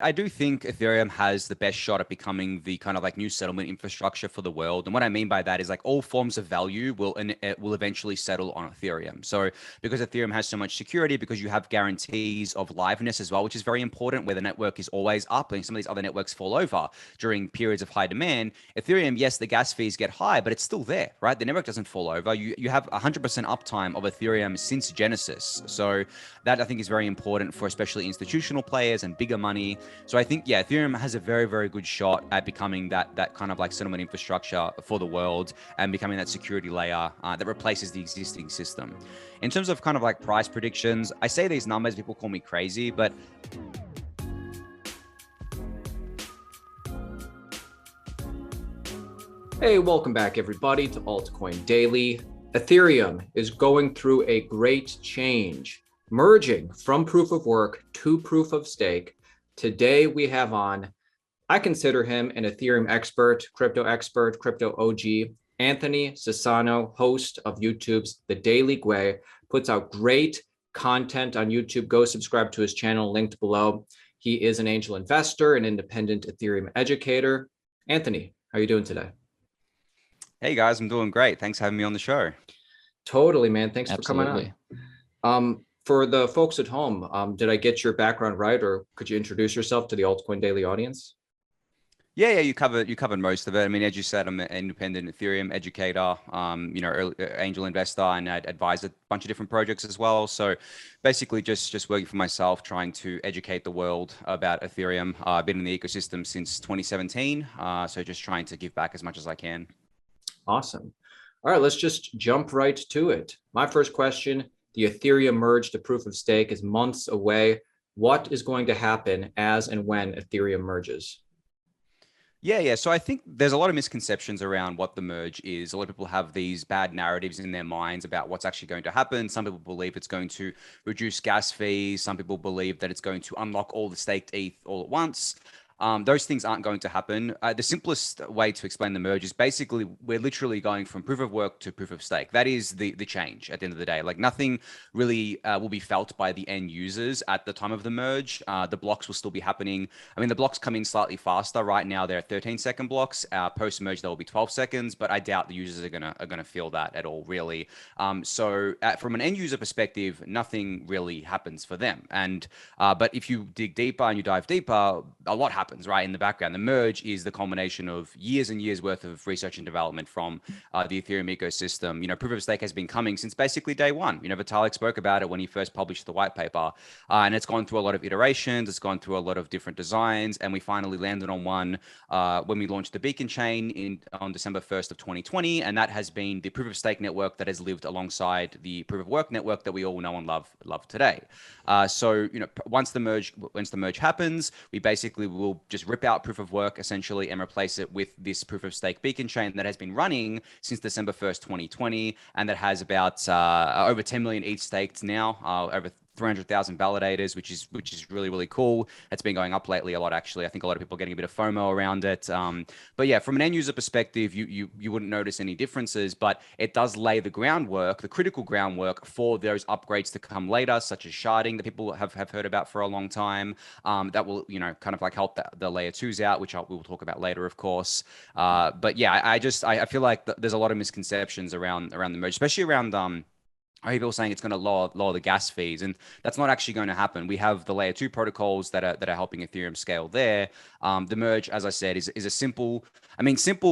I do think Ethereum has the best shot at becoming the kind of like new settlement infrastructure for the world. And what I mean by that is like all forms of value will eventually settle on Ethereum. So because Ethereum has so much security, because you have guarantees of liveness as well, which is very important, where the network is always up and some of these other networks fall over during periods of high demand. Ethereum, yes, the gas fees get high, but it's still there, right? The network doesn't fall over. You have 100% uptime of Ethereum since Genesis. So that I think is very important for especially institutional players and bigger money. So I think, yeah, Ethereum has a very, very good shot at becoming that kind of like settlement infrastructure for the world and becoming that security layer that replaces the existing system. In terms of kind of like price predictions, I say these numbers, people call me crazy, but Hey, welcome back everybody to Altcoin Daily. Ethereum is going through a great change, merging from proof of work to proof of stake. Today we have on, I consider him an Ethereum expert, crypto OG, Anthony Sassano, host of YouTube's The Daily Gwei, puts out great content on YouTube. Go subscribe to his channel, linked below. He is an angel investor, an independent Ethereum educator. Anthony, how are you doing today? hey guys, I'm doing great. Thanks for having me on the show. Totally, man. Thanks for coming Absolutely. on. For the folks at home, did I get your background right, or could you introduce yourself to the Altcoin Daily audience? Yeah, you covered most of it. I mean, as you said, I'm an independent Ethereum educator, angel investor, and I advise a bunch of different projects as well. So basically just working for myself, trying to educate the world about Ethereum. I've been in the ecosystem since 2017. So just trying to give back as much as I can. Awesome. All right, let's just jump right to it. My first question, the Ethereum merge to proof of stake is months away. What is going to happen as and when Ethereum merges? Yeah. So I think there's a lot of misconceptions around what the merge is. A lot of people have these bad narratives in their minds about what's actually going to happen. Some people believe it's going to reduce gas fees. Some people believe that it's going to unlock all the staked ETH all at once. Those things aren't going to happen. The simplest way to explain the merge is basically we're literally going from proof of work to proof of stake. That is the change at the end of the day. Like nothing really will be felt by the end users at the time of the merge. The blocks will still be happening. I mean, the blocks come in slightly faster. Right now, they're 13-second blocks. Post merge, there will be 12 seconds, but I doubt the users are gonna feel that at all, really. From an end user perspective, nothing really happens for them. But if you dig deeper and you dive deeper, a lot happens. Right in the background. The merge is the culmination of years and years worth of research and development from the Ethereum ecosystem. Proof of stake has been coming since basically day one. Vitalik spoke about it when he first published the white paper, and it's gone through a lot of iterations. It's gone through a lot of different designs, and we finally landed on one when we launched the Beacon chain on December 1st of 2020, and that has been the proof of stake network that has lived alongside the proof of work network that we all know and love today. Once the merge happens, we basically will just rip out proof of work essentially and replace it with this proof of stake Beacon chain that has been running since December 1st, 2020, and that has about over 10 million ETH staked now, over 300,000 validators, which is really, really cool. It's been going up lately a lot, actually. I think a lot of people are getting a bit of FOMO around it. But yeah, from an end user perspective, you wouldn't notice any differences, but it does lay the groundwork, the critical groundwork for those upgrades to come later, such as sharding that people have heard about for a long time. That will, kind of like help the layer twos out, which we will talk about later, of course. But yeah, I feel like there's a lot of misconceptions around the merge, especially around are people saying it's going to lower the gas fees, and that's not actually going to happen. We have the layer 2 protocols that are helping Ethereum scale there. The merge, as I said, is a simple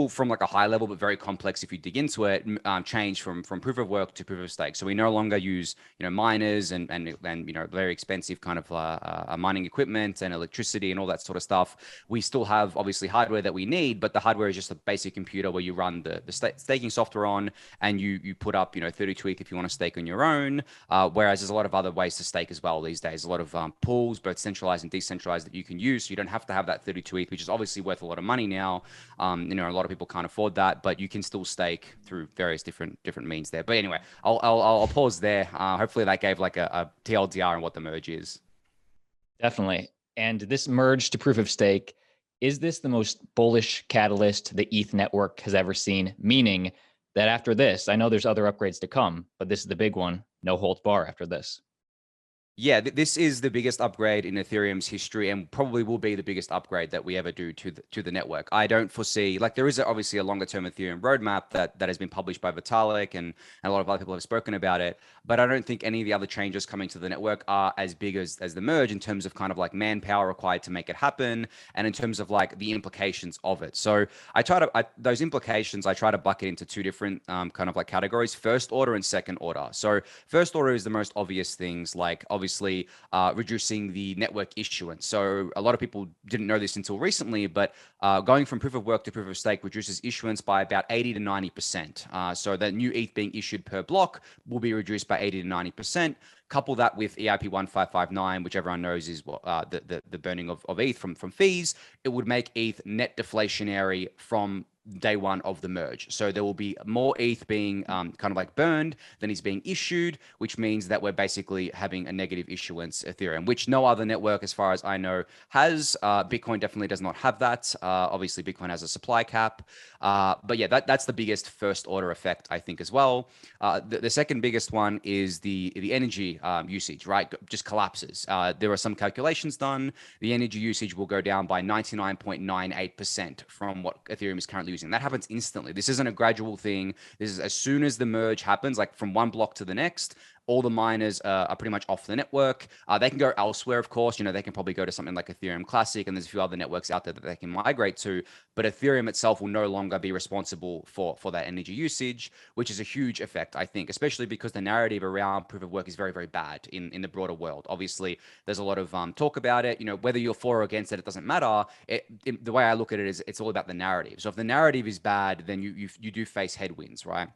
from like a high level, but very complex if you dig into it. Change from proof of work to proof of stake. So we no longer use miners and very expensive kind of mining equipment and electricity and all that sort of stuff. We still have obviously hardware that we need, but the hardware is just a basic computer where you run the staking software on, and you put up 32 ETH if you want to stake on your own, whereas there's a lot of other ways to stake as well these days. A lot of pools, both centralized and decentralized, that you can use, so you don't have to have that 32 ETH, which is obviously worth a lot of money now. A lot of people can't afford that, but you can still stake through various different means there. But anyway, I'll pause there. Hopefully that gave like a TLDR on what the merge is. Definitely. And this merge to proof of stake, is this the most bullish catalyst the ETH network has ever seen? Meaning that after this, I know there's other upgrades to come, but this is the big one. No holds bar after this. Yeah, this is the biggest upgrade in Ethereum's history, and probably will be the biggest upgrade that we ever do to the network. I don't foresee, like, there is obviously a longer term Ethereum roadmap that has been published by Vitalik, and a lot of other people have spoken about it. But I don't think any of the other changes coming to the network are as big as the merge in terms of kind of like manpower required to make it happen, and in terms of like the implications of it. So those implications I try to bucket into two different kind of like categories: first order and second order. So first order is the most obvious things, like obviously reducing the network issuance. So a lot of people didn't know this until recently, but going from proof of work to proof of stake reduces issuance by about 80 to 90%. So the new ETH being issued per block will be reduced by 80 to 90%. Couple that with EIP 1559, which everyone knows is the burning of ETH from fees. It would make ETH net deflationary from day one of the merge. So there will be more ETH being kind of like burned than is being issued, which means that we're basically having a negative issuance Ethereum, which no other network, as far as I know, has. Bitcoin definitely does not have that. Obviously, Bitcoin has a supply cap. But yeah, that's the biggest first order effect, I think, as well. The second biggest one is the energy usage, right? Just collapses. There are some calculations done. The energy usage will go down by 99.98% from what Ethereum is currently using. That happens instantly. This isn't a gradual thing. This is as soon as the merge happens, like from one block to the next, all the miners are pretty much off the network. They can go elsewhere, of course. They can probably go to something like Ethereum Classic, and there's a few other networks out there that they can migrate to. But Ethereum itself will no longer be responsible for that energy usage, which is a huge effect, I think, especially because the narrative around proof of work is very, very bad in the broader world. Obviously, there's a lot of talk about it. Whether you're for or against it, it doesn't matter. The way I look at it is it's all about the narrative. So if the narrative is bad, then you do face headwinds, right?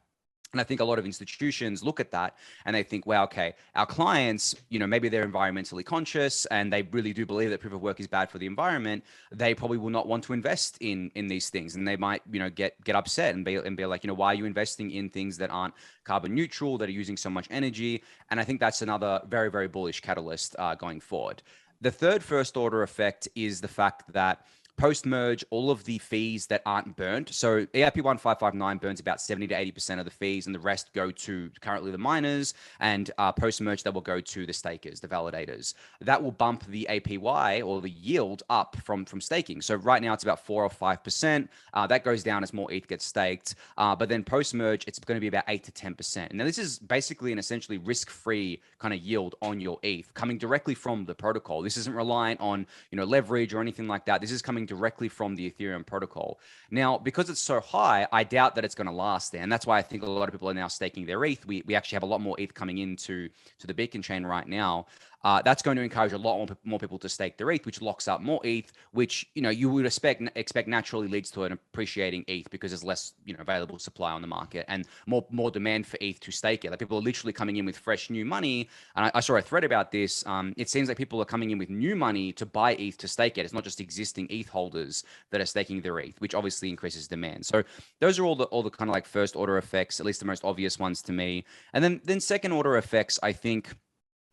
And I think a lot of institutions look at that and they think, well, okay, our clients, maybe they're environmentally conscious and they really do believe that proof of work is bad for the environment. They probably will not want to invest in these things, and they might, get upset and be like, why are you investing in things that aren't carbon neutral, that are using so much energy? And I think that's another very, very bullish catalyst going forward. The third first order effect is the fact that post-merge, all of the fees that aren't burnt. So EIP 1559 burns about 70 to 80% of the fees, and the rest go to currently the miners, and post-merge that will go to the stakers, the validators. That will bump the APY, or the yield, up from staking. So right now it's about 4 or 5%. That goes down as more ETH gets staked. But then post-merge, it's going to be about 8 to 10%. Now this is basically an essentially risk-free kind of yield on your ETH coming directly from the protocol. This isn't reliant on leverage or anything like that. This is coming directly from the Ethereum protocol. Now, because it's so high, I doubt that it's going to last there. And that's why I think a lot of people are now staking their ETH. We actually have a lot more ETH coming into the Beacon chain right now. That's going to encourage a lot more people to stake their ETH, which locks up more ETH, which you would expect naturally leads to an appreciating ETH because there's less available supply on the market and more demand for ETH to stake it. Like, people are literally coming in with fresh new money. And I saw a thread about this. It seems like people are coming in with new money to buy ETH to stake it. It's not just existing ETH holders that are staking their ETH, which obviously increases demand. So those are all the kind of like first order effects, at least the most obvious ones to me. And then second order effects, I think.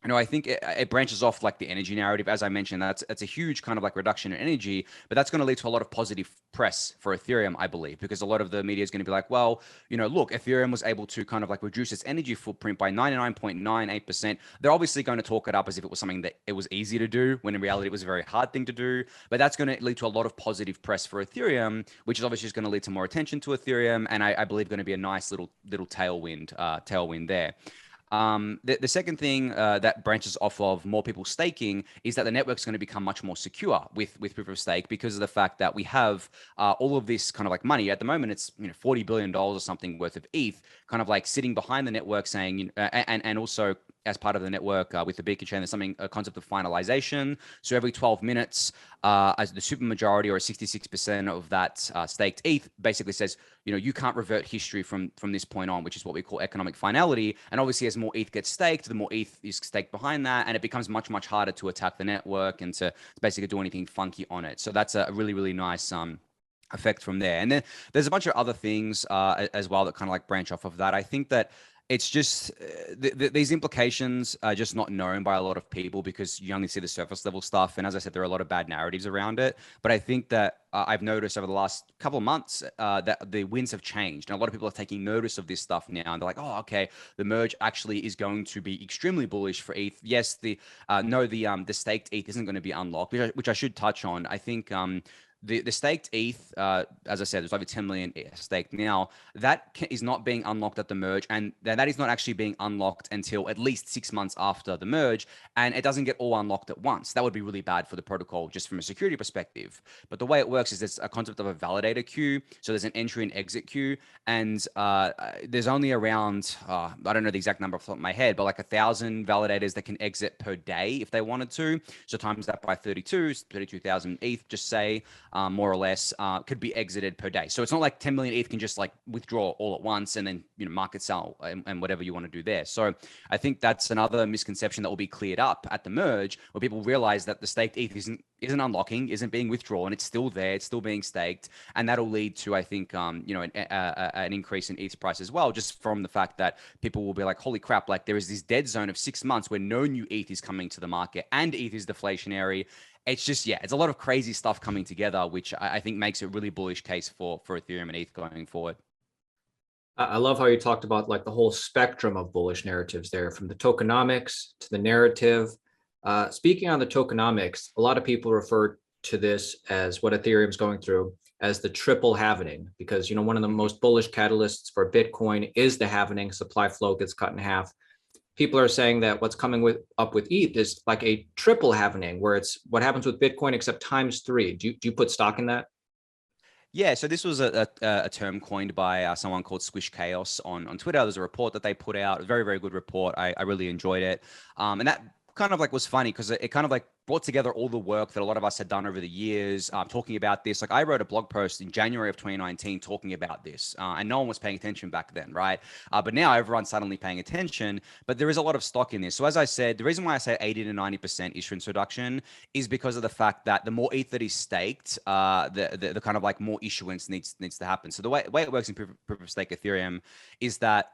I think it branches off like the energy narrative. As I mentioned, that's a huge kind of like reduction in energy, but that's going to lead to a lot of positive press for Ethereum, I believe, because a lot of the media is going to be like, well, look, Ethereum was able to kind of like reduce its energy footprint by 99.98%. They're obviously going to talk it up as if it was something that it was easy to do, when in reality it was a very hard thing to do. But that's going to lead to a lot of positive press for Ethereum, which is obviously just going to lead to more attention to Ethereum, and I believe going to be a nice little tailwind there. The second thing that branches off of more people staking is that the network is going to become much more secure with proof of stake, because of the fact that we have all of this kind of like money. At the moment, it's $40 billion or something worth of ETH kind of like sitting behind the network, saying and also as part of the network with the Beacon chain, there's a concept of finalization. So every 12 minutes, as the supermajority or 66% of that staked ETH basically says, you can't revert history from this point on, which is what we call economic finality. And obviously, as more ETH gets staked, the more ETH is staked behind that, and it becomes much, much harder to attack the network and to basically do anything funky on it. So that's a really, really nice effect from there. And then there's a bunch of other things as well that kind of like branch off of that. I think that It's just these implications are just not known by a lot of people because you only see the surface level stuff. And as I said, there are a lot of bad narratives around it. But I think that I've noticed over the last couple of months that the winds have changed. And a lot of people are taking notice of this stuff now. And they're like, oh, okay, the merge actually is going to be extremely bullish for ETH. Yes, the staked ETH isn't going to be unlocked, which I should touch on. I think the staked ETH, as I said, there's over 10 million staked now. That is not being unlocked at the merge, and that is not actually being unlocked until at least 6 months after the merge, and it doesn't get all unlocked at once. That would be really bad for the protocol just from a security perspective. But the way it works is there's a concept of a validator queue, so there's an entry and exit queue, and there's only around, I don't know the exact number off the top of my head, but like 1,000 validators that can exit per day if they wanted to. So times that by 32,000 ETH, just say, more or less, could be exited per day. So it's not like 10 million ETH can just like withdraw all at once and then, market sell and whatever you want to do there. So I think that's another misconception that will be cleared up at the merge, where people realize that the staked ETH isn't unlocking, isn't being withdrawn. It's still there. It's still being staked. And that'll lead to, I think, an increase in ETH price as well, just from the fact that people will be like, holy crap, like there is this dead zone of 6 months where no new ETH is coming to the market and ETH is deflationary. It's just, it's a lot of crazy stuff coming together, which I think makes a really bullish case for Ethereum and ETH going forward. I love how you talked about like the whole spectrum of bullish narratives there, from the tokenomics to the narrative. Speaking on the tokenomics, a lot of people refer to this as what Ethereum's going through as the triple halvening, because one of the most bullish catalysts for Bitcoin is the halvening. Supply flow gets cut in half. People are saying that what's coming up with ETH is like a triple halvening, where it's what happens with Bitcoin except ×3. Do you put stock in that? Yeah, so this was a term coined by someone called Squish Chaos on Twitter. There's a report that they put out, a very, very good report. I really enjoyed it. And that kind of like was funny because it kind of like brought together all the work that a lot of us had done over the years, talking about this. Like I wrote a blog post in January of 2019 talking about this, and no one was paying attention back then, right? But now everyone's suddenly paying attention, but there is a lot of stock in this. So as I said, the reason why I say 80 to 90% issuance reduction is because of the fact that the more ETH that is staked, the kind of like more issuance needs to happen. So the way it works in proof of stake Ethereum is that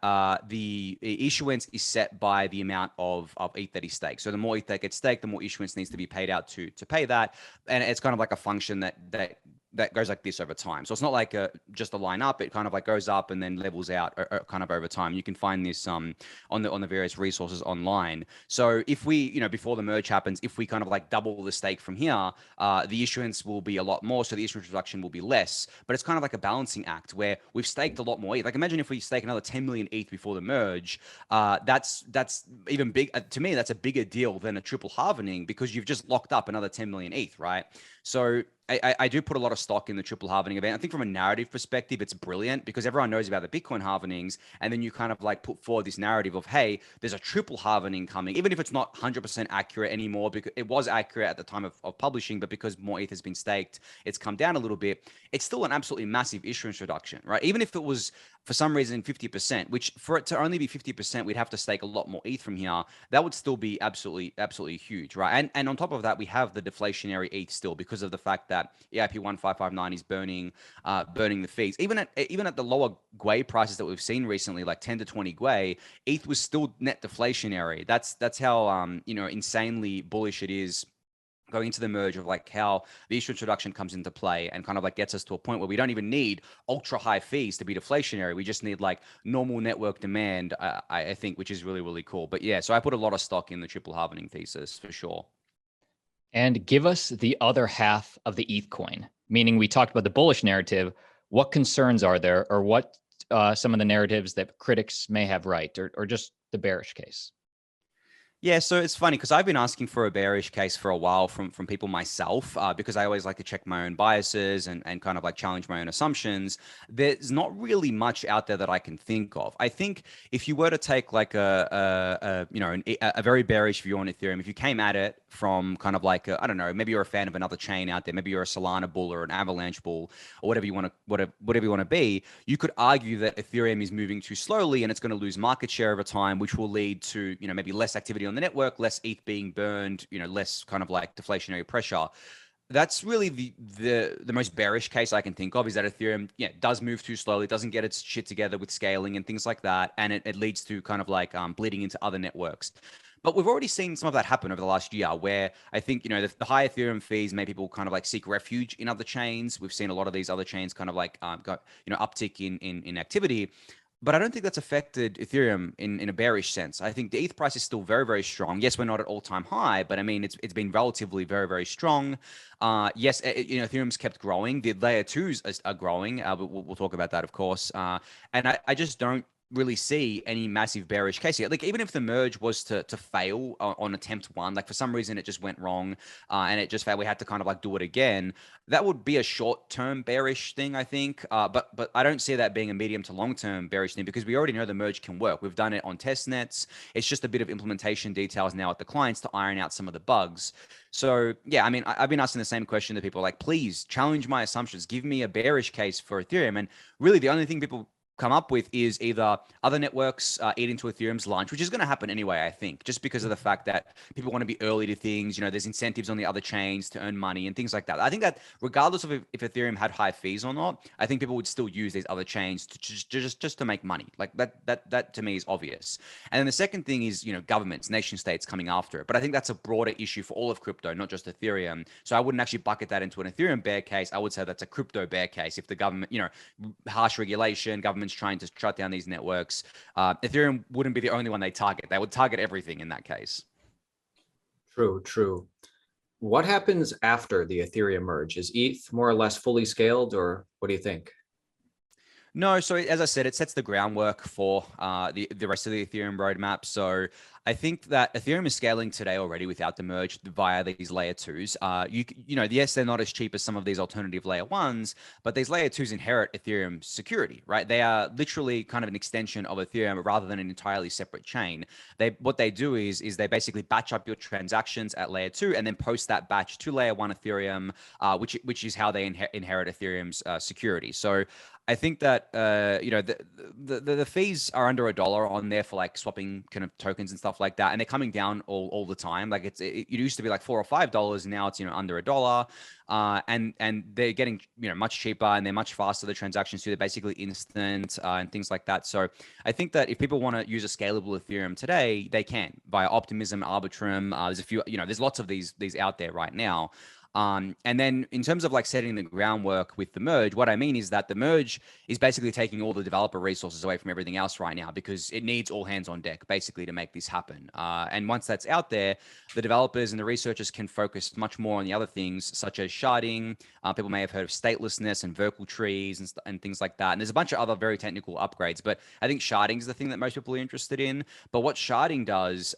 the issuance is set by the amount of ETH that is staked. So the more ETH that gets staked, the more issuance needs to be paid out to pay that, and it's kind of like a function that goes like this over time. So it's not like just a line up. It kind of like goes up and then levels out kind of over time. You can find this on the various resources online. So if we, before the merge happens, if we kind of like double the stake from here, the issuance will be a lot more. So the issuance reduction will be less. But it's kind of like a balancing act where we've staked a lot more ETH. Like imagine if we stake another 10 million ETH before the merge. That's even big. To me, that's a bigger deal than a triple halvening because you've just locked up another 10 million ETH, right? So I do put a lot of stock in the triple halvening event. I think from a narrative perspective, it's brilliant because everyone knows about the Bitcoin halvenings. And then you kind of like put forward this narrative of, hey, there's a triple halvening coming, even if it's not 100% accurate anymore, because it was accurate at the time of publishing, but because more ETH has been staked, it's come down a little bit. It's still an absolutely massive issuance reduction, right? Even if it was for some reason 50%, which for it to only be 50%, we'd have to stake a lot more ETH from here. That would still be absolutely huge, right? And on top of that, we have the deflationary ETH still because of the fact that EIP 1559 is burning the fees. Even at the lower Gwei prices that we've seen recently, like 10 to 20 Gwei, ETH was still net deflationary. That's how insanely bullish it is going into the merge, of like how the issuance reduction comes into play and kind of like gets us to a point where we don't even need ultra high fees to be deflationary. We just need like normal network demand, I think, which is really, really cool. But yeah, so I put a lot of stock in the triple halvening thesis for sure. And give us the other half of the ETH coin, meaning we talked about the bullish narrative. What concerns are there, or what some of the narratives that critics may have right, or just the bearish case? Yeah, so it's funny because I've been asking for a bearish case for a while from people myself, because I always like to check my own biases and kind of like challenge my own assumptions. There's not really much out there that I can think of. I think if you were to take like a very bearish view on Ethereum, if you came at it from kind of like I don't know, maybe you're a fan of another chain out there, maybe you're a Solana bull or an Avalanche bull or whatever you want to be, you could argue that Ethereum is moving too slowly and it's going to lose market share over time, which will lead to maybe less activity on the network, less ETH being burned, less kind of like deflationary pressure. That's really the most bearish case I can think of, is that Ethereum, yeah, does move too slowly, doesn't get its shit together with scaling and things like that, and it leads to kind of like bleeding into other networks. But we've already seen some of that happen over the last year, where I think, the high Ethereum fees make people kind of like seek refuge in other chains. We've seen a lot of these other chains kind of like uptick in activity. But I don't think that's affected Ethereum in a bearish sense. I think the ETH price is still very, very strong. Yes, we're not at all-time high, but I mean, it's been relatively very, very strong. Yes, Ethereum's kept growing. The layer twos are growing. But we'll talk about that, of course. And I just don't really see any massive bearish case here. Like, even if the merge was to fail on attempt one, like for some reason it just went wrong and it just failed, we had to kind of like do it again, that would be a short-term bearish thing, I think. But I don't see that being a medium to long-term bearish thing, because we already know the merge can work. We've done it on test nets. It's just a bit of implementation details now at the clients to iron out some of the bugs. So yeah, I mean, I've been asking the same question to people, like, please challenge my assumptions, give me a bearish case for Ethereum. And really the only thing people come up with is either other networks eat into Ethereum's lunch, which is going to happen anyway, I think, just because of the fact that people want to be early to things. There's incentives on the other chains to earn money and things like that. I think that regardless of if Ethereum had high fees or not, I think people would still use these other chains to just to make money. Like that to me is obvious. And then the second thing is, governments, nation states coming after it. But I think that's a broader issue for all of crypto, not just Ethereum. So I wouldn't actually bucket that into an Ethereum bear case. I would say that's a crypto bear case. If the government, harsh regulation, government's trying to shut down these networks, Ethereum wouldn't be the only one they target. They would target everything in that case. True. What happens after the Ethereum merge? Is ETH more or less fully scaled, or what do you think? No, so as I said, it sets the groundwork for the rest of the Ethereum roadmap. So I think that Ethereum is scaling today already without the merge via these layer twos. Yes, they're not as cheap as some of these alternative layer ones, but these layer twos inherit Ethereum security, right? They are literally kind of an extension of Ethereum rather than an entirely separate chain. What they do is they basically batch up your transactions at layer two and then post that batch to layer one Ethereum, which is how they inherit Ethereum's security. So I think that the fees are under $1 on there for like swapping kind of tokens and stuff like that, and they're coming down all the time. Like it used to be like $4 or $5, now it's under $1, and they're getting much cheaper, and they're much faster. The transactions too, they're basically instant and things like that. So I think that if people want to use a scalable Ethereum today, they can via Optimism, Arbitrum. There's a few, there's lots of these out there right now. And then in terms of like setting the groundwork with the merge, what I mean is that the merge is basically taking all the developer resources away from everything else right now, because it needs all hands on deck basically to make this happen. And once that's out there, the developers and the researchers can focus much more on the other things, such as sharding. People may have heard of statelessness and Verkle trees and things like that. And there's a bunch of other very technical upgrades, but I think sharding is the thing that most people are interested in. But what sharding does,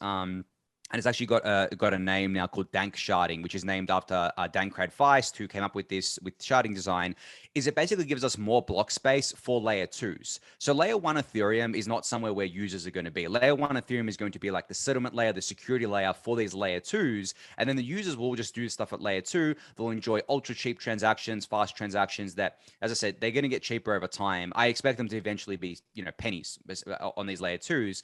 and it's actually got a name now called Dank sharding, which is named after Dankrad Feist, who came up with this with sharding design, is it basically gives us more block space for layer twos. So layer one Ethereum is not somewhere where users are going to be. Layer one Ethereum is going to be like the settlement layer, the security layer for these layer twos. And then the users will just do stuff at layer two. They'll enjoy ultra cheap transactions, fast transactions that, as I said, they're going to get cheaper over time. I expect them to eventually be, pennies on these layer twos,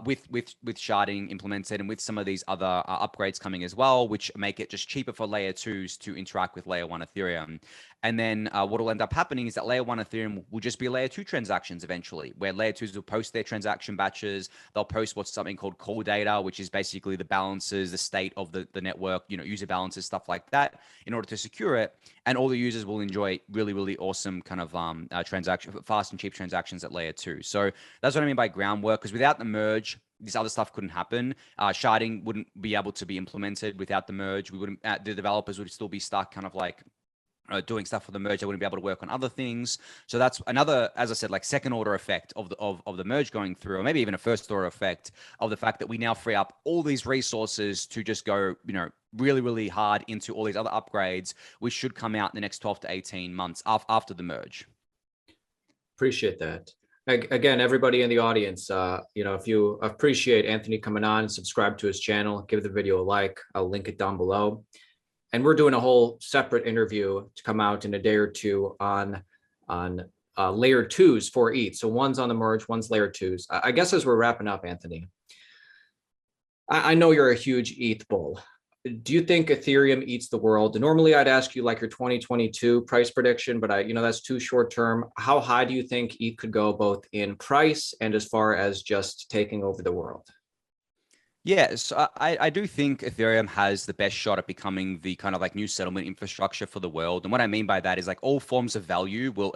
with sharding implemented and with some of these other upgrades coming as well, which make it just cheaper for layer twos to interact with layer one Ethereum. And then what will end up happening is that layer one Ethereum will just be layer two transactions eventually, where layer twos will post their transaction batches. They'll post what's something called call data, which is basically the balances, the state of the network, user balances, stuff like that, in order to secure it. And all the users will enjoy really, really awesome kind of fast and cheap transactions at layer two. So that's what I mean by groundwork, because without the merge, this other stuff couldn't happen. Sharding wouldn't be able to be implemented without the merge. We wouldn't. The developers would still be stuck, kind of like doing stuff for the merge. They wouldn't be able to work on other things. So that's another, as I said, like second order effect of the merge going through, or maybe even a first order effect of the fact that we now free up all these resources to just go, really, really hard into all these other upgrades, which should come out in the next 12 to 18 months after the merge. Appreciate that. Again, everybody in the audience, if you appreciate Anthony coming on, subscribe to his channel, give the video a like. I'll link it down below. And we're doing a whole separate interview to come out in a day or two on layer twos for ETH. So one's on the merge, one's layer twos. I guess as we're wrapping up, Anthony, I know you're a huge ETH bull. do you think Ethereum eats the world? Normally, I'd ask you like your 2022 price prediction, but that's too short term. How high do you think ETH could go, both in price and as far as just taking over the world? Yeah, so I do think Ethereum has the best shot at becoming the kind of like new settlement infrastructure for the world. And what I mean by that is like all forms of value will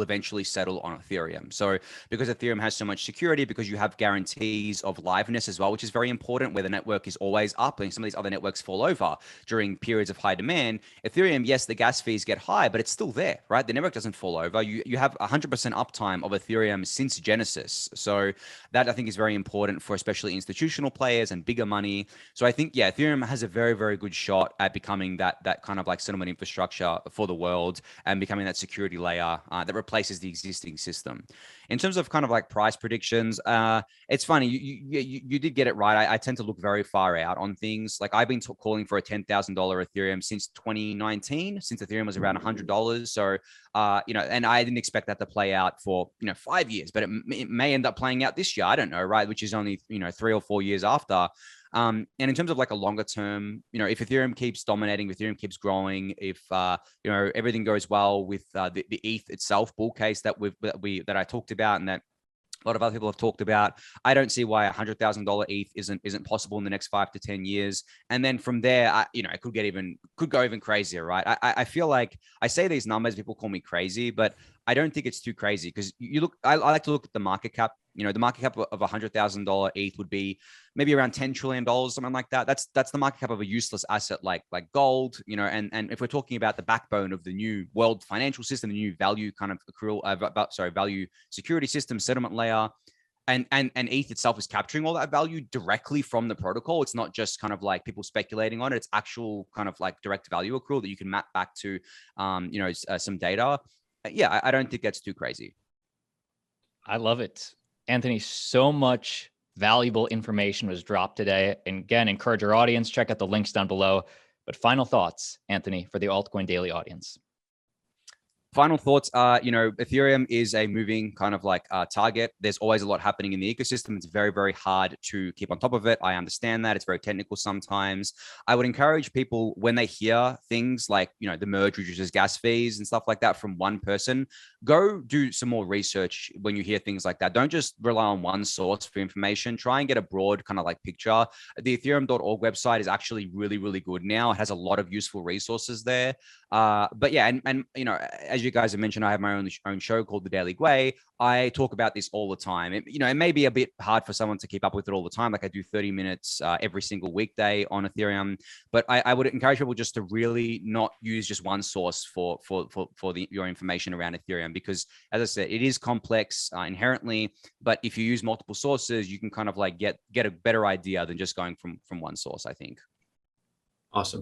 eventually settle on Ethereum. So because Ethereum has so much security, because you have guarantees of liveness as well, which is very important, where the network is always up and some of these other networks fall over during periods of high demand. Ethereum, yes, the gas fees get high, but it's still there, right? The network doesn't fall over. You have 100% uptime of Ethereum since Genesis. So that I think is very important for especially institutional players and bigger money. So I think, yeah, Ethereum has a very, very good shot at becoming that kind of like settlement infrastructure for the world and becoming that security layer that replaces the existing system. In terms of kind of like price predictions, it's funny. You did get it right. I tend to look very far out on things. Like I've been calling for a $10,000 Ethereum since 2019, since Ethereum was around $100. So, and I didn't expect that to play out for, 5 years, but it may end up playing out this year. I don't know, right? Which is only, 3 or 4 years after. And in terms of like a longer term, if Ethereum keeps dominating, if Ethereum keeps growing, if everything goes well with the ETH itself bull case that I talked about and that a lot of other people have talked about, I don't see why $100,000 ETH isn't possible in the next 5 to 10 years. And then from there, it could go even crazier, right? I feel like I say these numbers, people call me crazy, but I don't think it's too crazy because I like to look at the market cap. The market cap of $100,000 ETH would be maybe around $10 trillion, something like that. That's the market cap of a useless asset like gold, and if we're talking about the backbone of the new world financial system, the new value kind of value security system, settlement layer, and ETH itself is capturing all that value directly from the protocol. It's not just kind of like people speculating on it. It's actual kind of like direct value accrual that you can map back to, some data. Yeah, I don't think that's too crazy. I love it. Anthony, so much valuable information was dropped today. And again, encourage our audience, check out the links down below. But final thoughts, Anthony, for the Altcoin Daily audience. Final thoughts are, Ethereum is a moving kind of like target. There's always a lot happening in the ecosystem. It's very, very hard to keep on top of it. I understand that. It's very technical sometimes. I would encourage people when they hear things like, the merge reduces gas fees and stuff like that from one person, go do some more research when you hear things like that. Don't just rely on one source for information. Try and get a broad kind of like picture. The ethereum.org website is actually really, really good now. It has a lot of useful resources there. But yeah, and as you guys have mentioned, I have my own show called The Daily Gwei. I talk about this all the time. It may be a bit hard for someone to keep up with it all the time. Like I do 30 minutes every single weekday on Ethereum, but I would encourage people just to really not use just one source for your information around Ethereum, because as I said, it is complex inherently, but if you use multiple sources, you can kind of like get a better idea than just going from one source, I think. Awesome.